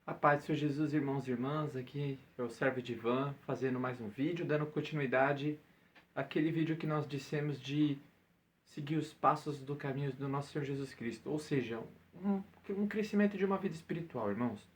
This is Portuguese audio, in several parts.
A paz do Senhor Jesus, irmãos e irmãs, aqui é o servo Divan, fazendo mais um vídeo, dando continuidade àquele vídeo que nós dissemos de seguir os passos do caminho do nosso Senhor Jesus Cristo, ou seja, um crescimento de uma vida espiritual, irmãos.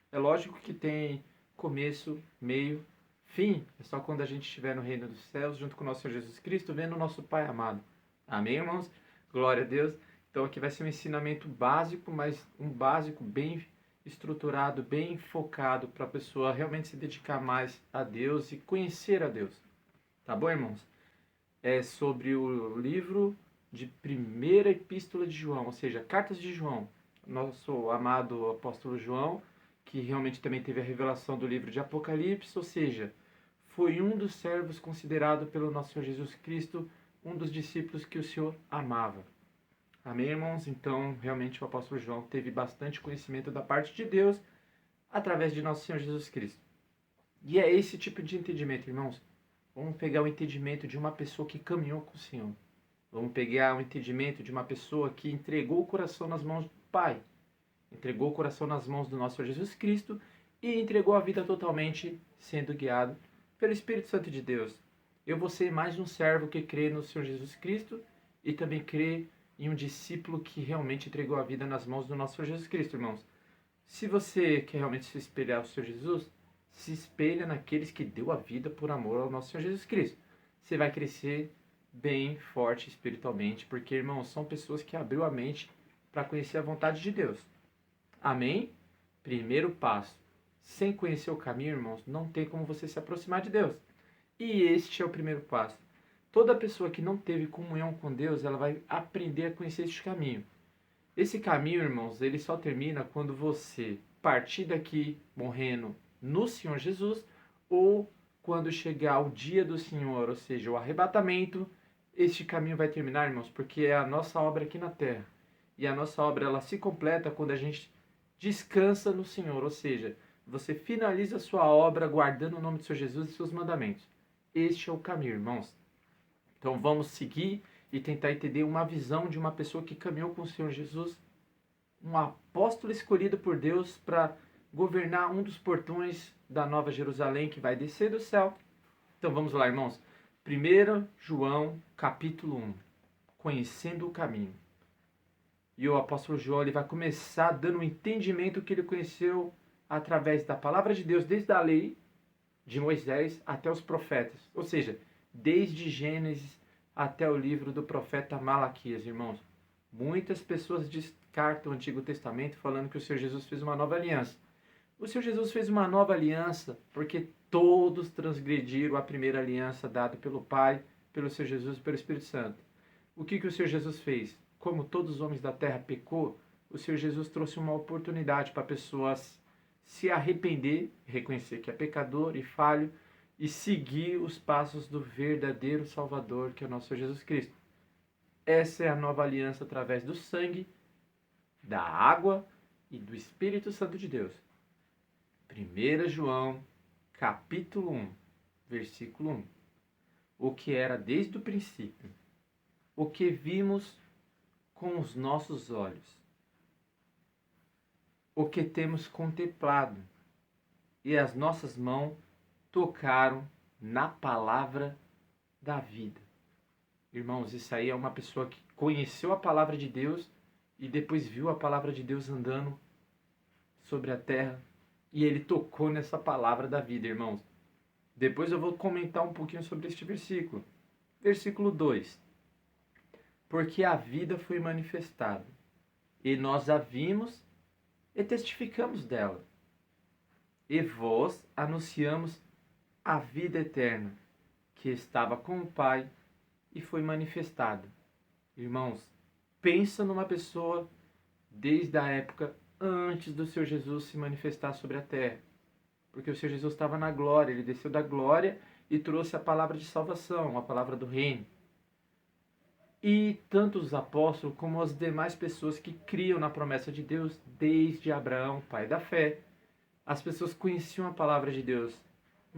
É lógico que tem começo, meio, fim, é só quando a gente estiver no reino dos céus, junto com o nosso Senhor Jesus Cristo, vendo o nosso Pai amado. Amém, irmãos? Glória a Deus. Então aqui vai ser um ensinamento básico, mas um básico bem estruturado, bem focado para a pessoa realmente se dedicar mais a Deus e conhecer a Deus. Tá bom, irmãos? É sobre o livro de primeira epístola de João, ou seja, cartas de João. Nosso amado apóstolo João, que realmente também teve a revelação do livro de Apocalipse, ou seja, foi um dos servos considerado pelo nosso Senhor Jesus Cristo, um dos discípulos que o Senhor amava. Amém, irmãos? Então, realmente, o apóstolo João teve bastante conhecimento da parte de Deus através de nosso Senhor Jesus Cristo. E é esse tipo de entendimento, irmãos. Vamos pegar o entendimento de uma pessoa que caminhou com o Senhor. Vamos pegar o entendimento de uma pessoa que entregou o coração nas mãos do Pai. Entregou o coração nas mãos do nosso Senhor Jesus Cristo e entregou a vida totalmente sendo guiado pelo Espírito Santo de Deus. Eu vou ser mais um servo que crê no Senhor Jesus Cristo e também crê em um discípulo que realmente entregou a vida nas mãos do nosso Senhor Jesus Cristo, irmãos. Se você quer realmente se espelhar no Senhor Jesus, se espelha naqueles que deu a vida por amor ao nosso Senhor Jesus Cristo. Você vai crescer bem forte espiritualmente, porque, irmãos, são pessoas que abriu a mente para conhecer a vontade de Deus. Amém? Primeiro passo. Sem conhecer o caminho, irmãos, não tem como você se aproximar de Deus. E este é o primeiro passo. Toda pessoa que não teve comunhão com Deus, ela vai aprender a conhecer este caminho. Esse caminho, irmãos, ele só termina quando você partir daqui morrendo no Senhor Jesus ou quando chegar o dia do Senhor, ou seja, o arrebatamento. Este caminho vai terminar, irmãos, porque é a nossa obra aqui na terra. E a nossa obra, ela se completa quando a gente descansa no Senhor, ou seja, você finaliza a sua obra guardando o nome do Senhor Jesus e seus mandamentos. Este é o caminho, irmãos. Então vamos seguir e tentar entender uma visão de uma pessoa que caminhou com o Senhor Jesus, um apóstolo escolhido por Deus para governar um dos portões da Nova Jerusalém que vai descer do céu. Então vamos lá, irmãos. 1 João, capítulo 1. Conhecendo o caminho. E o apóstolo João ele vai começar dando um entendimento que ele conheceu através da palavra de Deus, desde a lei de Moisés até os profetas. Ou seja, desde Gênesis até o livro do profeta Malaquias, irmãos. Muitas pessoas descartam o Antigo Testamento falando que o Senhor Jesus fez uma nova aliança. O Senhor Jesus fez uma nova aliança porque todos transgrediram a primeira aliança dada pelo Pai, pelo Senhor Jesus e pelo Espírito Santo. O que o Senhor Jesus fez? Como todos os homens da terra pecou, o Senhor Jesus trouxe uma oportunidade para pessoas se arrepender, reconhecer que é pecador e falho, e seguir os passos do verdadeiro Salvador, que é o nosso Senhor Jesus Cristo. Essa é a nova aliança através do sangue, da água e do Espírito Santo de Deus. 1 João, capítulo 1, versículo 1. O que era desde o princípio, o que vimos com os nossos olhos, o que temos contemplado, e as nossas mãos tocaram na palavra da vida. Irmãos, isso aí é uma pessoa que conheceu a palavra de Deus e depois viu a palavra de Deus andando sobre a terra e ele tocou nessa palavra da vida, irmãos. Depois eu vou comentar um pouquinho sobre este versículo. Versículo 2. Porque a vida foi manifestada e nós a vimos e testificamos dela. E vós anunciamos a vida eterna, que estava com o Pai e foi manifestada. Irmãos, pensa numa pessoa desde a época antes do Senhor Jesus se manifestar sobre a terra. Porque o Senhor Jesus estava na glória, ele desceu da glória e trouxe a palavra de salvação, a palavra do reino. E tanto os apóstolos como as demais pessoas que criam na promessa de Deus, desde Abraão, pai da fé, as pessoas conheciam a palavra de Deus,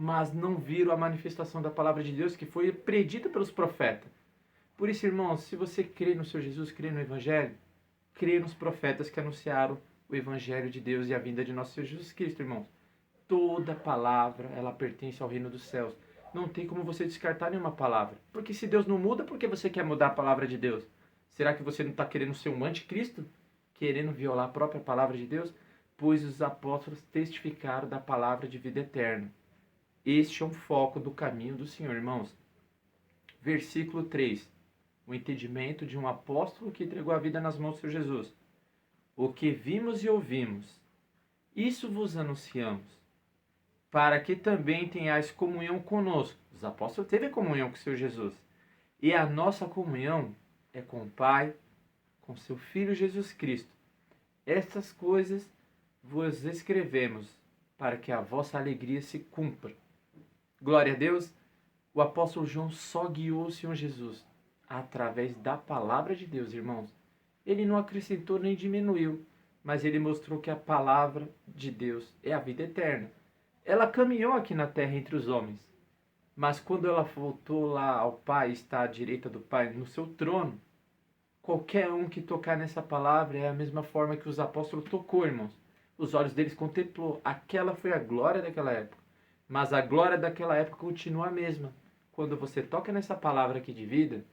mas não viram a manifestação da palavra de Deus que foi predita pelos profetas. Por isso, irmãos, se você crê no Senhor Jesus, crê no Evangelho, crê nos profetas que anunciaram o Evangelho de Deus e a vinda de nosso Senhor Jesus Cristo, irmãos. Toda palavra, ela pertence ao reino dos céus. Não tem como você descartar nenhuma palavra. Porque se Deus não muda, por que você quer mudar a palavra de Deus? Será que você não está querendo ser um anticristo? Querendo violar a própria palavra de Deus? Pois os apóstolos testificaram da palavra de vida eterna. Este é um foco do caminho do Senhor, irmãos. Versículo 3. O entendimento de um apóstolo que entregou a vida nas mãos do Senhor Jesus. O que vimos e ouvimos, isso vos anunciamos, para que também tenhais comunhão conosco. Os apóstolos teve comunhão com o Senhor Jesus. E a nossa comunhão é com o Pai, com seu Filho Jesus Cristo. Estas coisas vos escrevemos, para que a vossa alegria se cumpra. Glória a Deus. O apóstolo João só guiou o Senhor Jesus através da palavra de Deus, irmãos. Ele não acrescentou nem diminuiu, mas ele mostrou que a palavra de Deus é a vida eterna. Ela caminhou aqui na terra entre os homens, mas quando ela voltou lá ao Pai, está à direita do Pai, no seu trono, qualquer um que tocar nessa palavra é a mesma forma que os apóstolos tocou, irmãos. Os olhos deles contemplou. Aquela foi a glória daquela época. Mas a glória daquela época continua a mesma. Quando você toca nessa palavra aqui de vida,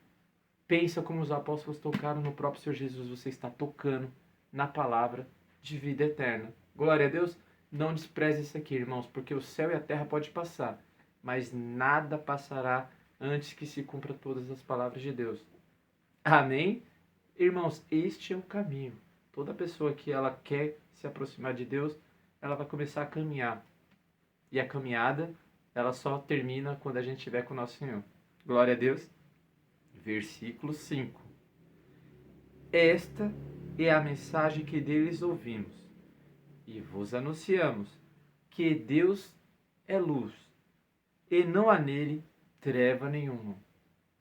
pensa como os apóstolos tocaram no próprio Senhor Jesus. Você está tocando na palavra de vida eterna. Glória a Deus. Não despreze isso aqui, irmãos, porque o céu e a terra podem passar, mas nada passará antes que se cumpra todas as palavras de Deus. Amém? Irmãos, este é o caminho. Toda pessoa que ela quer se aproximar de Deus, ela vai começar a caminhar. E a caminhada, ela só termina quando a gente estiver com o nosso Senhor. Glória a Deus. Versículo 5. Esta é a mensagem que deles ouvimos e vos anunciamos, que Deus é luz, e não há nele treva nenhuma.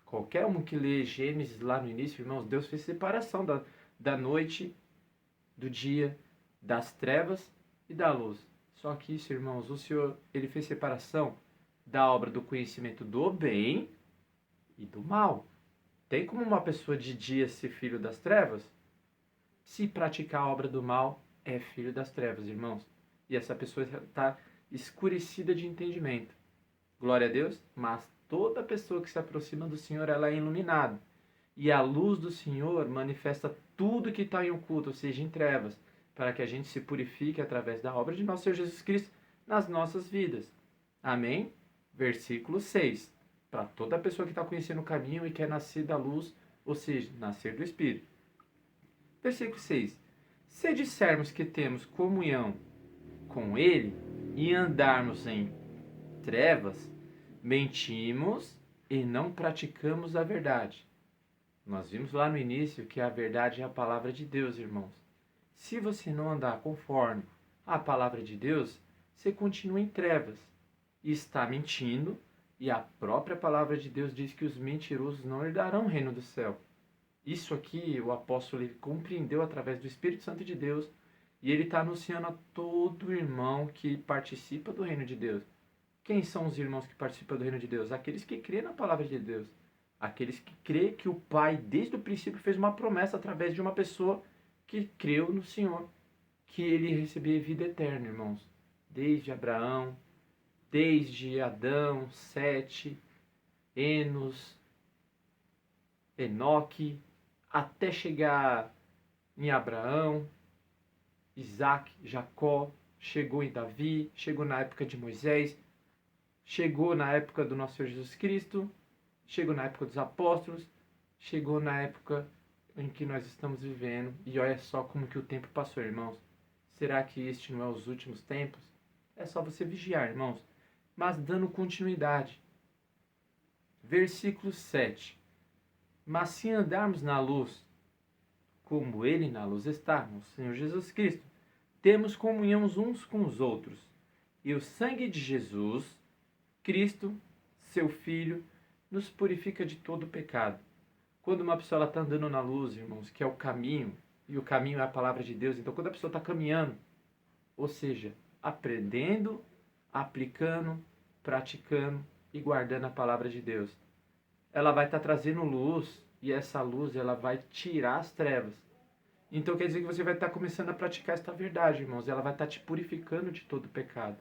Qualquer um que lê Gênesis lá no início, irmãos, Deus fez separação da noite, do dia, das trevas e da luz. Só que isso, irmãos, o Senhor, ele fez separação da obra do conhecimento do bem e do mal. Tem como uma pessoa de dia ser filho das trevas? Se praticar a obra do mal, é filho das trevas, irmãos. E essa pessoa está escurecida de entendimento. Glória a Deus. Mas toda pessoa que se aproxima do Senhor, ela é iluminada. E a luz do Senhor manifesta tudo que está em oculto, ou seja, em trevas, para que a gente se purifique através da obra de nosso Senhor Jesus Cristo nas nossas vidas. Amém? Versículo 6. Para toda pessoa que está conhecendo o caminho e quer nascer da luz, ou seja, nascer do Espírito. Versículo 6. Se dissermos que temos comunhão com Ele e andarmos em trevas, mentimos e não praticamos a verdade. Nós vimos lá no início que a verdade é a palavra de Deus, irmãos. Se você não andar conforme a palavra de Deus, você continua em trevas e está mentindo, e a própria palavra de Deus diz que os mentirosos não herdarão o reino do céu. Isso aqui o apóstolo ele compreendeu através do Espírito Santo de Deus, e ele está anunciando a todo irmão que participa do reino de Deus. Quem são os irmãos que participam do reino de Deus? Aqueles que crêem na palavra de Deus. Aqueles que crêem que o Pai, desde o princípio, fez uma promessa através de uma pessoa que creu no Senhor, que ele recebia vida eterna, irmãos. Desde Abraão, desde Adão, Sete, Enos, Enoque, até chegar em Abraão, Isaac, Jacó, chegou em Davi, chegou na época de Moisés, chegou na época do nosso Senhor Jesus Cristo, chegou na época dos apóstolos, chegou na época em que nós estamos vivendo. E olha só como que o tempo passou, irmãos. Será que este não é os últimos tempos? É só você vigiar, irmãos. Mas dando continuidade. Versículo 7. Mas se andarmos na luz, como Ele na luz está, no Senhor Jesus Cristo, temos comunhão uns com os outros. E o sangue de Jesus, Cristo, seu Filho, nos purifica de todo pecado. Quando uma pessoa está andando na luz, irmãos, que é o caminho, e o caminho é a palavra de Deus, então quando a pessoa está caminhando, ou seja, aprendendo, aplicando, praticando e guardando a palavra de Deus, ela vai estar trazendo luz, e essa luz ela vai tirar as trevas. Então quer dizer que você vai estar começando a praticar esta verdade, irmãos. Ela vai estar te purificando de todo pecado.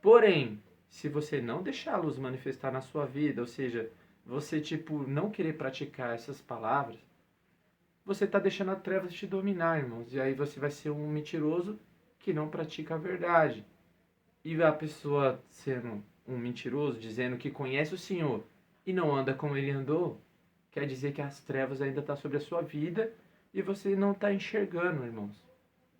Porém, se você não deixar a luz manifestar na sua vida, ou seja, você não querer praticar essas palavras, você está deixando as trevas te dominar, irmãos. E aí você vai ser um mentiroso que não pratica a verdade. E a pessoa sendo um mentiroso, dizendo que conhece o Senhor e não anda como ele andou, quer dizer que as trevas ainda estão sobre a sua vida e você não está enxergando, irmãos.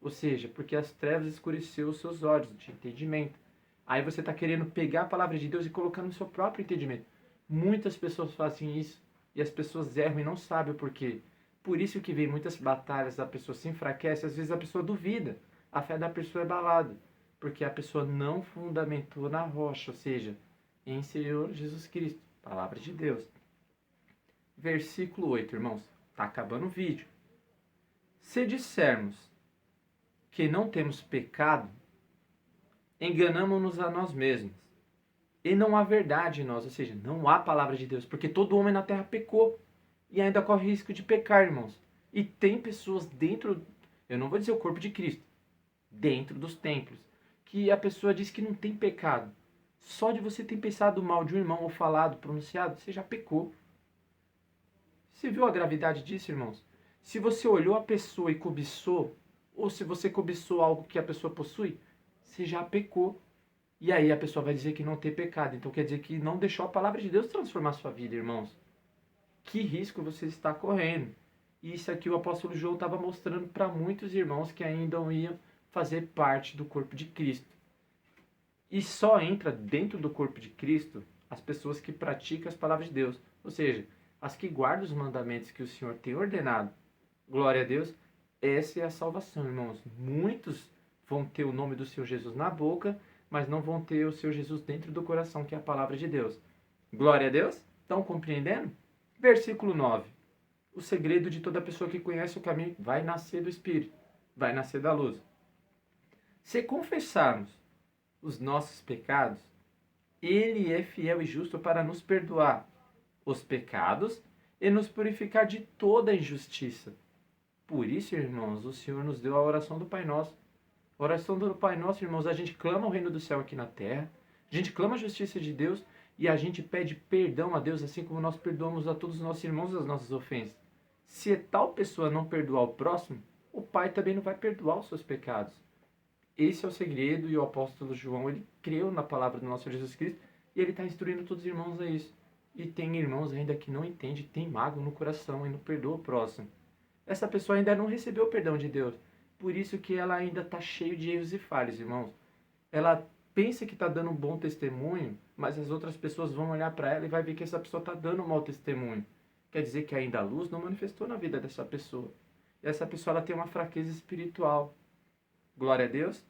Ou seja, porque as trevas escureceu os seus olhos de entendimento. Aí você está querendo pegar a palavra de Deus e colocar no seu próprio entendimento. Muitas pessoas fazem isso e as pessoas erram e não sabem o porquê. Por isso que vem muitas batalhas, a pessoa se enfraquece, às vezes a pessoa duvida. A fé da pessoa é abalada, porque a pessoa não fundamentou na rocha, ou seja, em Senhor Jesus Cristo, palavra de Deus. Versículo 8, irmãos. Está acabando o vídeo. Se dissermos que não temos pecado, enganamo-nos a nós mesmos. E não há verdade em nós, ou seja, não há palavra de Deus, porque todo homem na terra pecou e ainda corre risco de pecar, irmãos. E tem pessoas dentro, eu não vou dizer o corpo de Cristo, dentro dos templos, que a pessoa diz que não tem pecado. Só de você ter pensado mal de um irmão ou falado, pronunciado, você já pecou. Você viu a gravidade disso, irmãos? Se você olhou a pessoa e cobiçou, ou se você cobiçou algo que a pessoa possui, você já pecou. E aí a pessoa vai dizer que não tem pecado. Então quer dizer que não deixou a palavra de Deus transformar a sua vida, irmãos. Que risco você está correndo. E isso aqui o apóstolo João estava mostrando para muitos irmãos que ainda iam fazer parte do corpo de Cristo. E só entra dentro do corpo de Cristo as pessoas que praticam as palavras de Deus. Ou seja, as que guardam os mandamentos que o Senhor tem ordenado. Glória a Deus. Essa é a salvação, irmãos. Muitos vão ter o nome do Senhor Jesus na boca, mas não vão ter o Senhor Jesus dentro do coração, que é a palavra de Deus. Glória a Deus. Estão compreendendo? Versículo 9. O segredo de toda pessoa que conhece o caminho vai nascer do Espírito, vai nascer da luz. Se confessarmos os nossos pecados, Ele é fiel e justo para nos perdoar os pecados e nos purificar de toda injustiça. Por isso, irmãos, o Senhor nos deu a oração do Pai Nosso. A oração do Pai Nosso, irmãos, a gente clama o reino do céu aqui na terra, a gente clama a justiça de Deus e a gente pede perdão a Deus, assim como nós perdoamos a todos os nossos irmãos as nossas ofensas. Se tal pessoa não perdoar o próximo, o Pai também não vai perdoar os seus pecados. Esse é o segredo e o apóstolo João, ele creu na palavra do nosso Senhor Jesus Cristo e ele está instruindo todos os irmãos a isso. E tem irmãos ainda que não entendem, tem mágoa no coração e não perdoa o próximo. Essa pessoa ainda não recebeu o perdão de Deus. Por isso que ela ainda está cheia de erros e falhas, irmãos. Ela pensa que está dando um bom testemunho, mas as outras pessoas vão olhar para ela e vai ver que essa pessoa está dando um mau testemunho. Quer dizer que ainda a luz não manifestou na vida dessa pessoa. E essa pessoa ela tem uma fraqueza espiritual. Glória a Deus.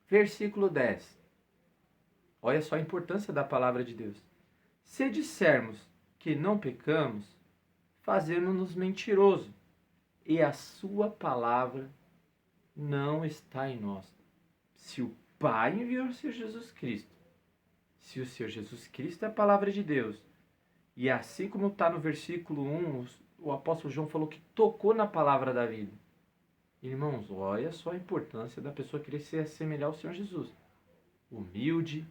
Versículo 10. Olha só a importância da palavra de Deus. Se dissermos que não pecamos, fazemos-nos mentiroso, e a sua palavra não está em nós. Se o Pai enviou o Senhor Jesus Cristo, se o Senhor Jesus Cristo é a palavra de Deus, e assim como está no versículo 1, o apóstolo João falou que tocou na palavra da vida. Irmãos, olha só a importância da pessoa querer se assemelhar ao Senhor Jesus. Humilde,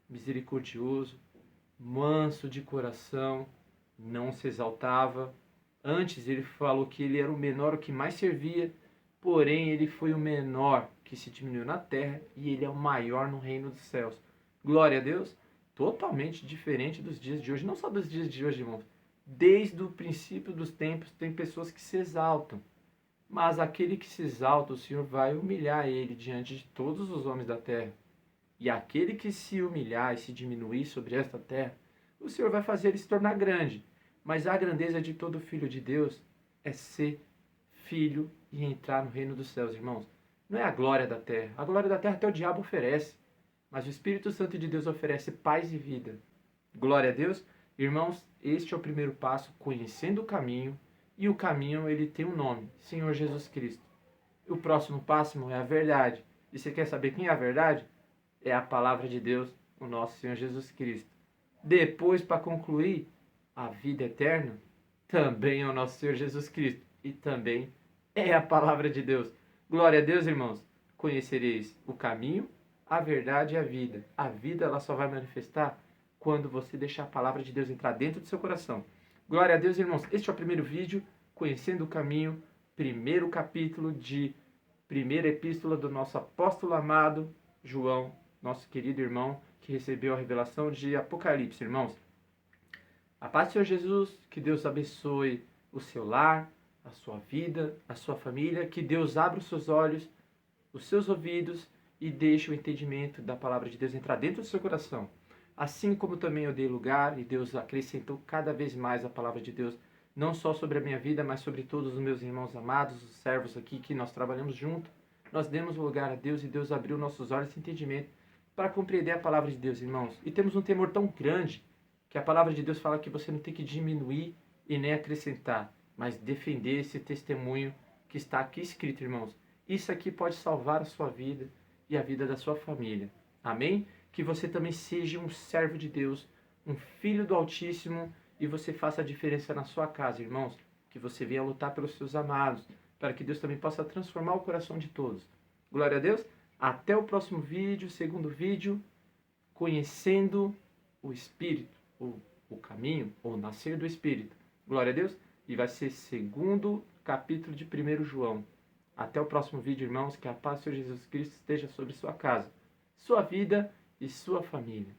misericordioso, manso de coração, não se exaltava. Antes ele falou que ele era o menor, o que mais servia, porém ele foi o menor que se diminuiu na terra e ele é o maior no reino dos céus. Glória a Deus. Totalmente diferente dos dias de hoje, não só dos dias de hoje, irmãos. Desde o princípio dos tempos tem pessoas que se exaltam. Mas aquele que se exalta, o Senhor vai humilhar ele diante de todos os homens da terra. E aquele que se humilhar e se diminuir sobre esta terra, o Senhor vai fazer ele se tornar grande. Mas a grandeza de todo filho de Deus é ser filho e entrar no reino dos céus, irmãos. Não é a glória da terra. A glória da terra até o diabo oferece. Mas o Espírito Santo de Deus oferece paz e vida. Glória a Deus. Irmãos, este é o primeiro passo, conhecendo o caminho. E o caminho, ele tem um nome, Senhor Jesus Cristo. O próximo passo é a verdade. E você quer saber quem é a verdade? É a palavra de Deus, o nosso Senhor Jesus Cristo. Depois, para concluir, a vida eterna também é o nosso Senhor Jesus Cristo. E também é a palavra de Deus. Glória a Deus, irmãos. Conhecereis o caminho, a verdade e a vida. A vida ela só vai manifestar quando você deixar a palavra de Deus entrar dentro do seu coração. Glória a Deus, irmãos. Este é o primeiro vídeo, Conhecendo o Caminho, primeiro capítulo de primeira epístola do nosso apóstolo amado João, nosso querido irmão, que recebeu a revelação de Apocalipse, irmãos. A paz do Senhor Jesus, que Deus abençoe o seu lar, a sua vida, a sua família, que Deus abra os seus olhos, os seus ouvidos e deixe o entendimento da palavra de Deus entrar dentro do seu coração. Assim como também eu dei lugar e Deus acrescentou cada vez mais a palavra de Deus, não só sobre a minha vida, mas sobre todos os meus irmãos amados, os servos aqui que nós trabalhamos junto. Nós demos lugar a Deus e Deus abriu nossos olhos e entendimento para compreender a palavra de Deus, irmãos. E temos um temor tão grande que a palavra de Deus fala que você não tem que diminuir e nem acrescentar, mas defender esse testemunho que está aqui escrito, irmãos. Isso aqui pode salvar a sua vida e a vida da sua família. Amém? Que você também seja um servo de Deus, um filho do Altíssimo e você faça a diferença na sua casa, irmãos. Que você venha lutar pelos seus amados, para que Deus também possa transformar o coração de todos. Glória a Deus. Até o próximo vídeo, segundo vídeo, Conhecendo o Espírito, ou o caminho, ou nascer do Espírito. Glória a Deus. E vai ser segundo capítulo de 1 João. Até o próximo vídeo, irmãos. Que a paz do Senhor Jesus Cristo esteja sobre sua casa, sua vida e sua família.